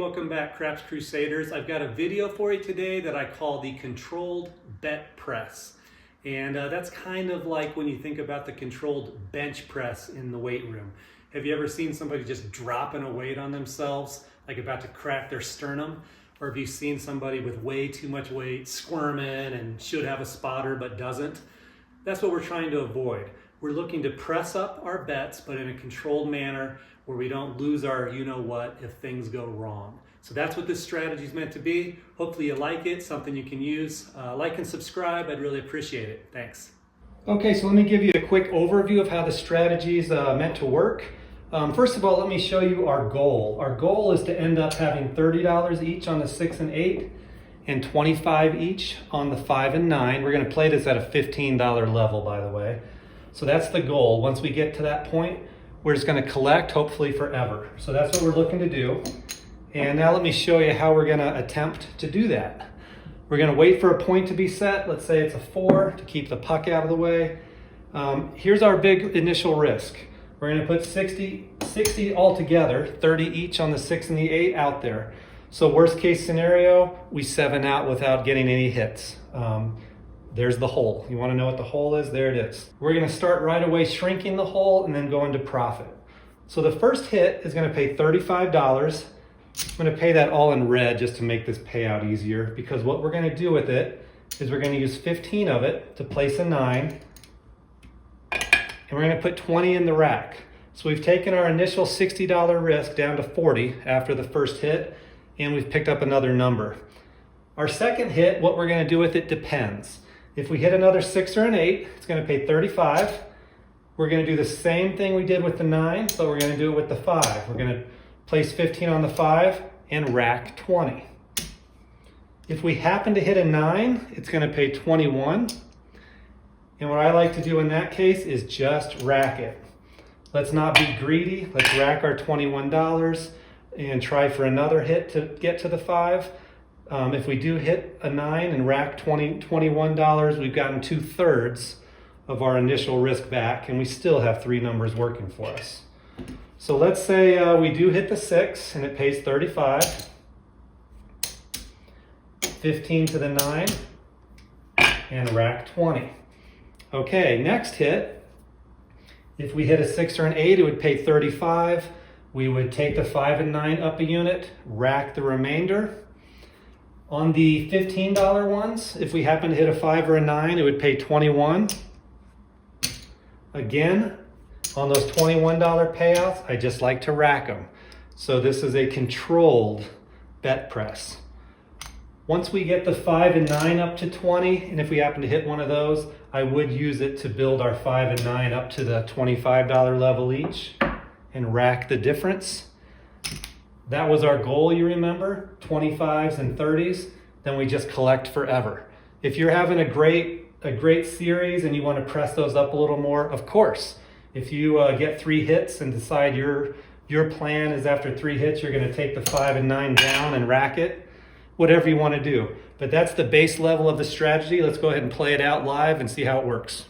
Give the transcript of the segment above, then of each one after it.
welcome back, Craps Crusaders. I've got a video for you today that I call the controlled bet press. And that's kind of like when you think about the controlled bench press in the weight room. Have you ever seen somebody just dropping a weight on themselves, like about to crack their sternum? Or have you seen somebody with way too much weight squirming and should have a spotter but doesn't? That's what we're trying to avoid. We're looking to press up our bets, but in a controlled manner where we don't lose our you-know-what if things go wrong. So that's what this strategy is meant to be. Hopefully you like it, something you can use. Like and subscribe, I'd really appreciate it. Thanks. Okay, so let me give you a quick overview of how the strategy is meant to work. First of all, let me show you our goal. Our goal is to end up having $30 each on the 6 and 8 and $25 each on the 5 and 9. We're going to play this at a $15 level, by the way. So that's the goal. Once we get to that point, we're just going to collect, hopefully forever. So that's what we're looking to do. And now let me show you how we're going to attempt to do that. We're going to wait for a point to be set. Let's say it's a 4 to keep the puck out of the way. Here's our big initial risk. We're going to put 60 altogether, 30 each on the 6 and the 8 out there. So worst case scenario, we 7 out without getting any hits. There's the hole. You want to know what the hole is? There it is. We're going to start right away shrinking the hole and then go into profit. So the first hit is going to pay $35. I'm going to pay that all in red just to make this payout easier, because what we're going to do with it is we're going to use 15 of it to place a 9. And we're going to put 20 in the rack. So we've taken our initial $60 risk down to 40 after the first hit, and we've picked up another number. Our second hit, what we're going to do with it depends. If we hit another 6 or an 8, it's going to pay 35. We're going to do the same thing we did with the 9, but we're going to do it with the 5. We're going to place 15 on the 5 and rack 20. If we happen to hit a 9, it's going to pay 21. And what I like to do in that case is just rack it. Let's not be greedy. Let's rack our $21 and try for another hit to get to the 5. If we do hit a 9 and rack $21, we've gotten 2/3 of our initial risk back, and we still have 3 numbers working for us. So let's say we do hit the 6 and it pays 35, 15 to the 9, and rack 20. Okay, next hit, if we hit a 6 or an 8, it would pay 35. We would take the 5 and 9 up a unit, rack the remainder. On the $15 ones, if we happen to hit a 5 or a 9, it would pay 21. Again, on those $21 payouts, I just like to rack them. So this is a controlled bet press. Once we get the 5 and 9 up to 20, and if we happen to hit one of those, I would use it to build our 5 and 9 up to the $25 level each and rack the difference. That was our goal, you remember, 25s and 30s, then we just collect forever. If you're having a great series and you want to press those up a little more, of course. If you get 3 hits and decide your plan is after 3 hits, you're going to take the 5 and 9 down and rack it, whatever you want to do. But that's the base level of the strategy. Let's go ahead and play it out live and see how it works.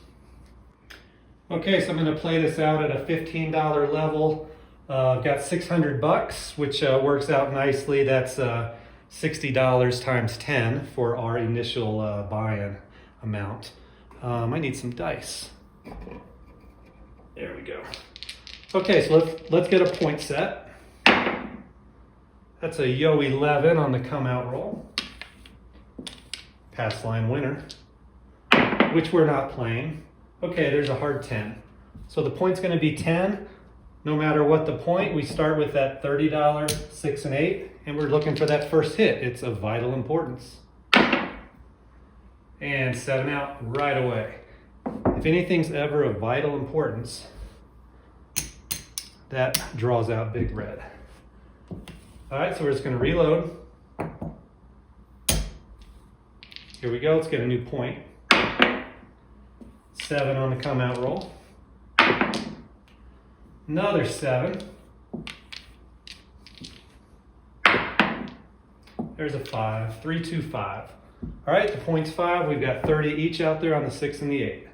Okay, so I'm going to play this out at a $15 level. I've got $600, which works out nicely. That's $60 times 10 for our initial buy-in amount. I need some dice. There we go. Okay, so let's get a point set. That's a Yo 11 on the come out roll. Pass line winner, which we're not playing. Okay, there's a hard 10. So the point's going to be 10. No matter what the point, we start with that $30 6 and 8, and we're looking for that first hit. It's of vital importance. And 7 out right away. If anything's ever of vital importance, that draws out big red. All right, so we're just going to reload. Here we go. Let's get a new point. 7 on the come out roll. Another 7. There's a 5. 3, 2, 5. All right, the point's 5. We've got 30 each out there on the 6 and the 8.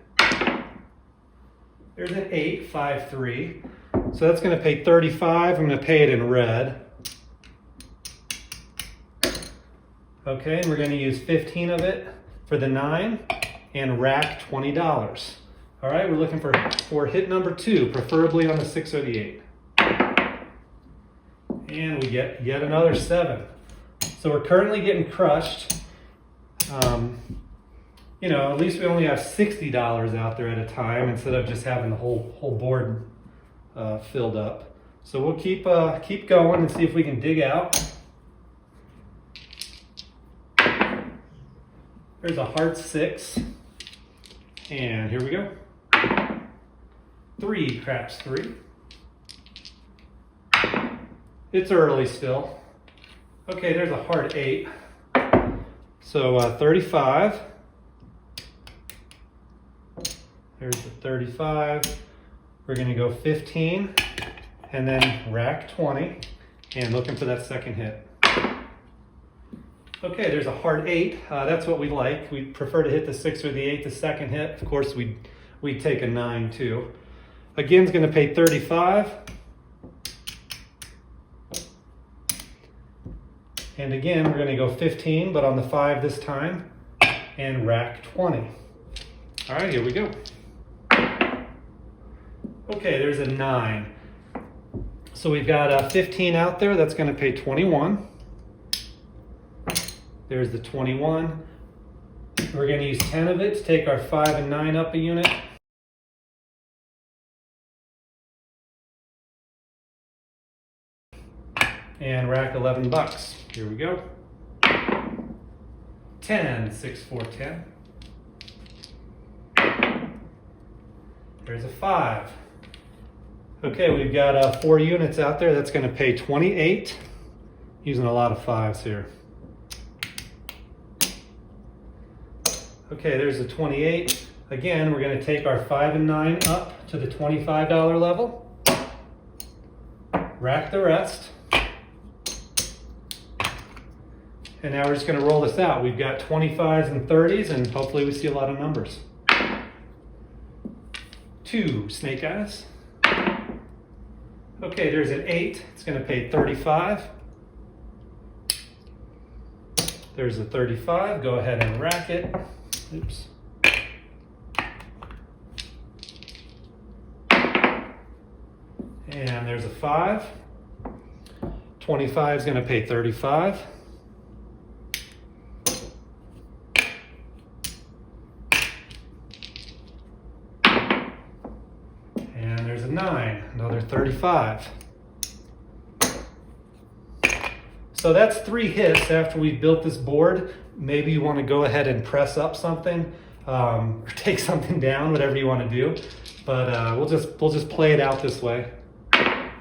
There's an 8, 5, 3. So that's going to pay 35. I'm going to pay it in red. Okay, and we're going to use 15 of it for the 9 and rack $20. All right, we're looking for hit number 2, preferably on the 6 or the 8. And we get yet another 7. So we're currently getting crushed. You know, at least we only have $60 out there at a time instead of just having the whole board filled up. So we'll keep going and see if we can dig out. There's a heart 6, and here we go. 3 craps 3. It's early still. Okay, there's a heart 8. So 35. There's the 35. We're going to go 15 and then rack 20 and looking for that second hit. Okay, there's a heart 8. That's what we like. We prefer to hit the 6 or the 8 the second hit. Of course, we'd take a 9 too. Again, it's going to pay 35. And again, we're going to go 15, but on the 5 this time, and rack 20. All right, here we go. Okay, there's a 9. So we've got 15 out there. That's going to pay 21. There's the 21. We're going to use 10 of it to take our 5 and 9 up a unit. And rack $11. Here we go. 10, 6, 4, 10. There's a 5. Okay, we've got 4 units out there. That's going to pay 28. Using a lot of 5s here. Okay, there's a 28. Again, we're going to take our 5 and 9 up to the $25 level. Rack the rest. And now we're just going to roll this out. We've got 25s and 30s, and hopefully we see a lot of numbers. 2 snake eyes. Okay, there's an 8. It's going to pay 35. There's a 35. Go ahead and rack it. Oops. And there's a 5. 25 is going to pay 35. And there's a 9, another 35. So that's 3 hits after we've built this board. Maybe you want to go ahead and press up something, or take something down, whatever you want to do. But we'll just play it out this way.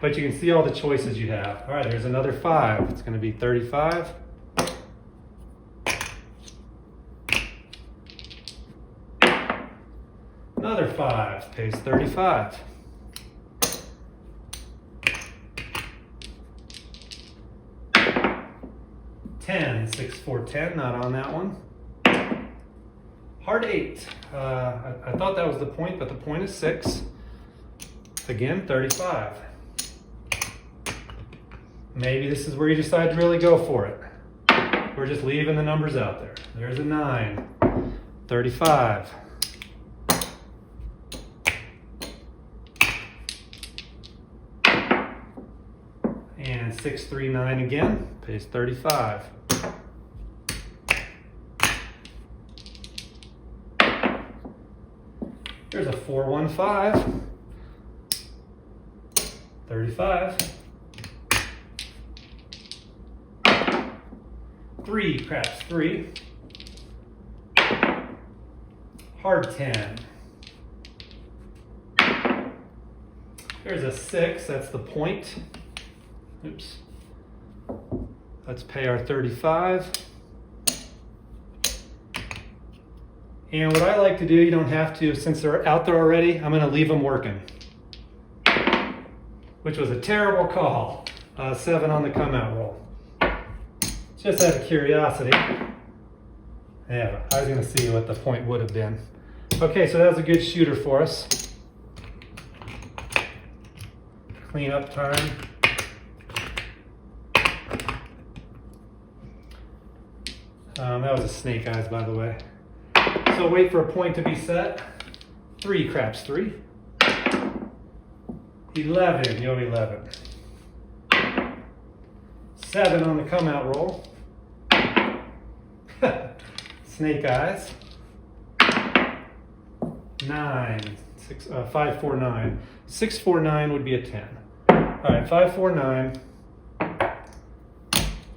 But you can see all the choices you have. All right, there's another 5. It's going to be 35. Another 5 pays 35. $10, 6, 4, 10, not on that one. Heart 8. I thought that was the point, but the point is 6. Again, 35. Maybe this is where you decide to really go for it. We're just leaving the numbers out there. There's a 9. 35. And 6, 3, 9 again, pays 35. There's a 4, 1, 5. 35. 3 craps 3. Hard 10. There's a 6, that's the point. Oops. Let's pay our 35. And what I like to do, you don't have to, since they're out there already, I'm going to leave them working. Which was a terrible call. 7 on the come out roll. Just out of curiosity. Yeah, I was going to see what the point would have been. Okay, so that was a good shooter for us. Clean up time. That was a snake eyes, by the way. So wait for a point to be set. 3 craps 3. 11, yo 11. 7 on the come out roll. Snake eyes. 9, 6, 5, 4, 9. 6, 4, 9 would be a 10. All right, 5, 4, 9.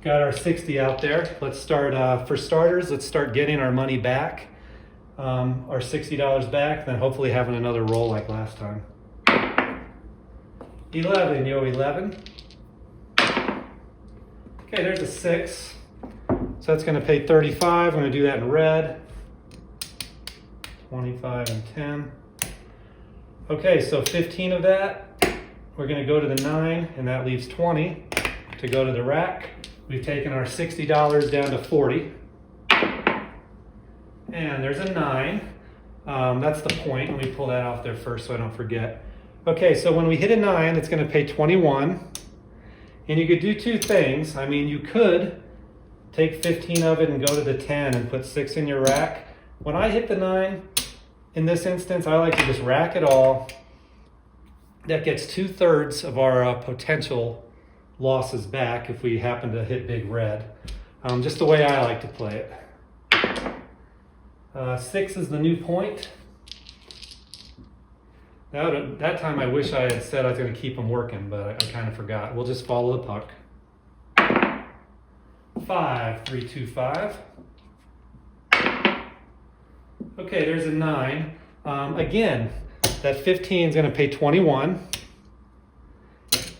Got our 60 out there. Let's start, for starters, let's start getting our money back. Our $60 back, then hopefully having another roll like last time. 11, yo 11. Okay, there's a 6. So that's going to pay 35. I'm going to do that in red. 25 and 10. Okay, so 15 of that. We're going to go to the 9, and that leaves 20 to go to the rack. We've taken our $60 down to 40. And there's a 9. That's the point. Let me pull that off there first so I don't forget. Okay, so when we hit a 9, it's going to pay 21. And you could do 2 things. I mean, you could take 15 of it and go to the 10 and put 6 in your rack. When I hit the 9, in this instance, I like to just rack it all. That gets 2/3 of our potential losses back if we happen to hit big red. Just the way I like to play it. 6 is the new point. That time I wish I had said I was going to keep them working, but I kind of forgot. We'll just follow the puck. 5, 3, 2, 5. Okay, there's a 9. Again, that 15 is going to pay 21.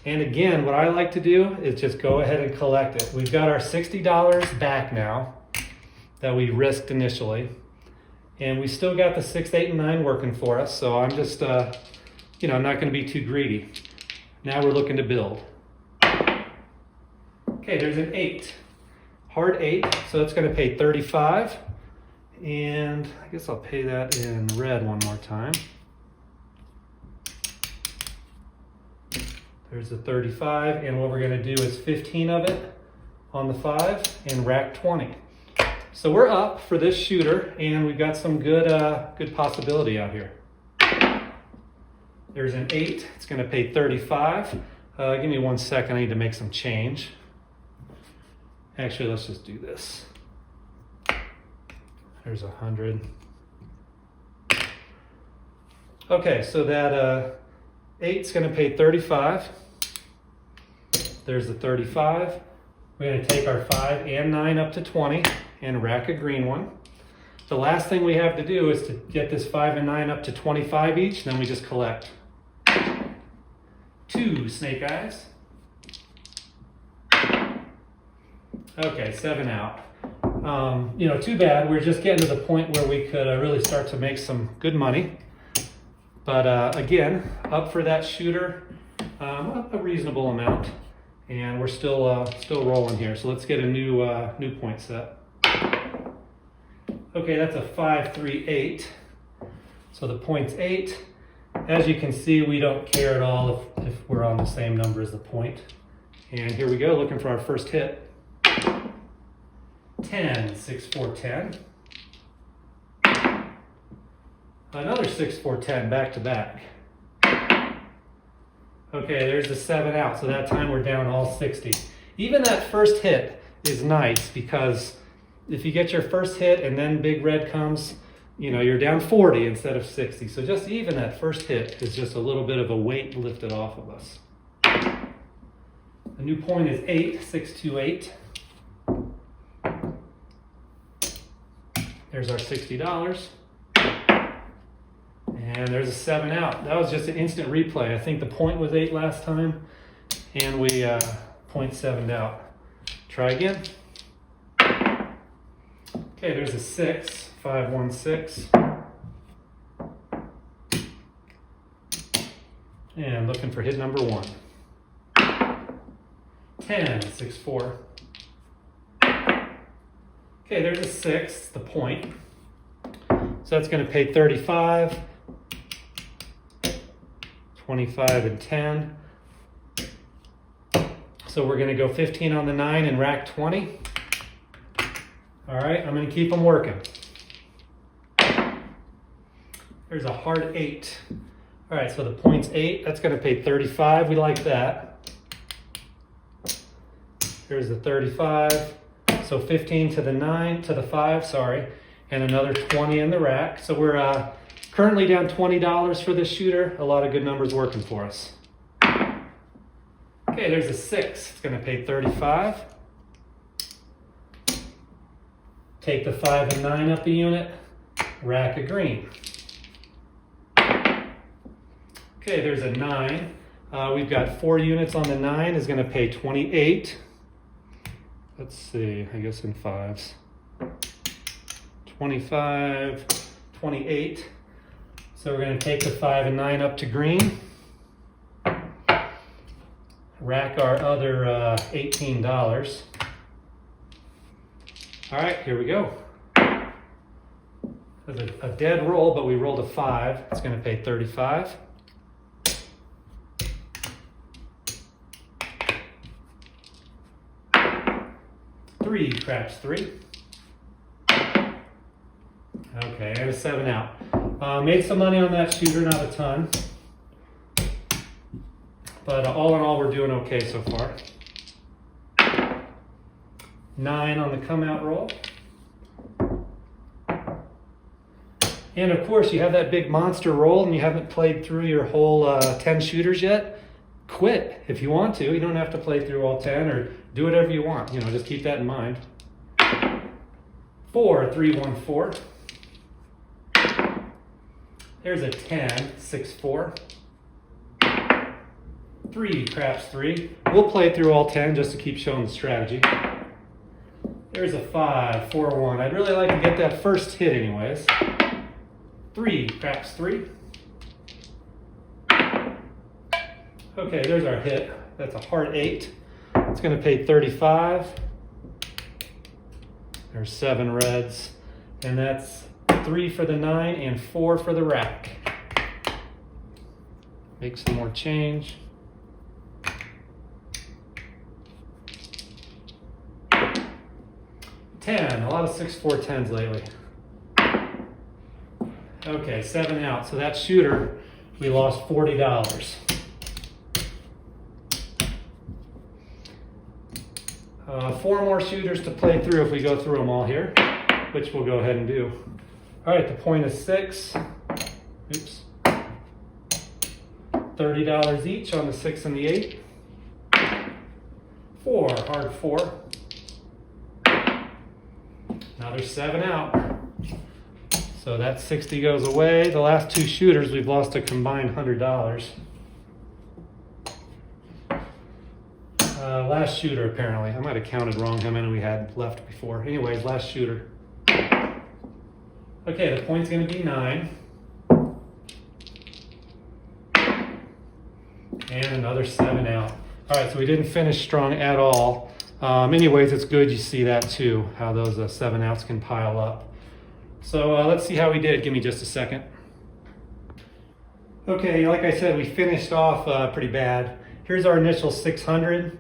And again, what I like to do is just go ahead and collect it. We've got our $60 back now that we risked initially. And we still got the 6, 8, and 9 working for us. So I'm just, I'm not going to be too greedy. Now we're looking to build. Okay, there's an 8. Hard 8, so it's going to pay 35. And I guess I'll pay that in red one more time. There's the 35, and what we're going to do is 15 of it on the 5 and rack 20. So we're up for this shooter, and we've got some good possibility out here. There's an 8. It's going to pay 35. Give me 1 second. I need to make some change. Actually, let's just do this. There's 100. Okay, so that 8's going to pay 35. There's the 35. We're going to take our 5 and 9 up to 20 and rack a green one. The last thing we have to do is to get this 5 and 9 up to 25 each, then we just collect. 2 snake eyes. Okay, 7 out. Too bad. We're just getting to the point where we could really start to make some good money. But again, up for that shooter, a reasonable amount. And we're still rolling here. So let's get a new point set. Okay, that's a 5, 3, 8. So the point's 8. As you can see, we don't care at all if we're on the same number as the point. And here we go, looking for our first hit. 10, 6, 4, 10. Another 6, 4, 10, back to back. Okay, there's the 7 out, so that time we're down all 60. Even that first hit is nice because if you get your first hit and then big red comes, you're down 40 instead of 60. So just even that first hit is just a little bit of a weight lifted off of us. The new point is 8, 6, 2, 8. There's our $60. And there's a 7 out. That was just an instant replay. I think the point was 8 last time, and we 0.7'd out. Try again. Okay, there's a 6, 5, 1, 6. And looking for hit number 1. 10, 6, 4. Okay, there's a 6, the point. So that's going to pay 35. 25 and 10. So we're going to go 15 on the 9 and rack 20. All All right, I'm gonna keep them working. There's a hard 8. All right, so the point's 8. That's gonna pay 35. We like that. Here's the 35. So 15 to the 5, sorry, and another 20 in the rack. So we're currently down $20 for this shooter. A lot of good numbers working for us. Okay, there's a 6. It's gonna pay 35. Take the 5 and 9 up a unit, rack a green. Okay, there's a 9. We've got 4 units on the 9, is gonna pay 28. Let's see, I guess in 5s. 25, 28. So we're gonna take the 5 and 9 up to green. Rack our other $18. All right, here we go. There's a dead roll, but we rolled a 5. It's gonna pay 35. Three, craps 3. Okay, and a 7 out. Made some money on that shooter, not a ton. But all in all, we're doing okay so far. 9 on the come out roll. And of course, you have that big monster roll and you haven't played through your whole 10 shooters yet. Quit if you want to. You don't have to play through all 10 or do whatever you want. You know, just keep that in mind. 4, 3, 1, 4. There's a 10, 6, 4. 3, craps 3. We'll play through all 10 just to keep showing the strategy. There's a 5, 4, 1. I'd really like to get that first hit anyways. 3, craps 3. Okay, there's our hit. That's a heart 8. It's gonna pay 35. There's 7 reds. And that's 3 for the 9 and 4 for the rack. Make some more change. 10, a lot of 6, 4, 10s lately. Okay, 7 out. So that shooter, we lost $40. Four more shooters to play through if we go through them all here, which we'll go ahead and do. All right, the point is 6. Oops. $30 each on the 6 and the 8. 4, hard 4. Now there's 7 out. So that 60 goes away. The last 2 shooters, we've lost a combined $100. Last shooter, apparently. I might have counted wrong how many we had left before. Anyways, last shooter. Okay, the point's gonna be 9. And another 7 out. All right, so we didn't finish strong at all. Anyways, it's good you see that too, how those 7 outs can pile up. So let's see how we did. Give me just a second. Okay, like I said, we finished off pretty bad. Here's our initial 600,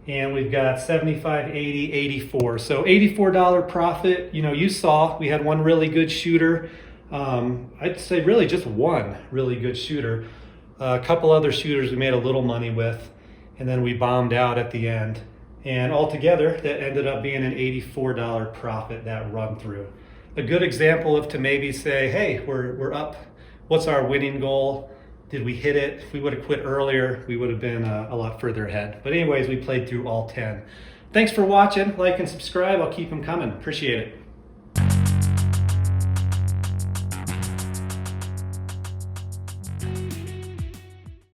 and we've got 75, 80, 84. So $84 profit. You know, you saw we had one really good shooter. I'd say really just one really good shooter. A couple other shooters we made a little money with, and then we bombed out at the end. And altogether, that ended up being an $84 profit, that run through. A good example of to maybe say, hey, we're up. What's our winning goal? Did we hit it? If we would have quit earlier, we would have been a lot further ahead. But anyways, we played through all 10. Thanks for watching. Like and subscribe. I'll keep them coming. Appreciate it.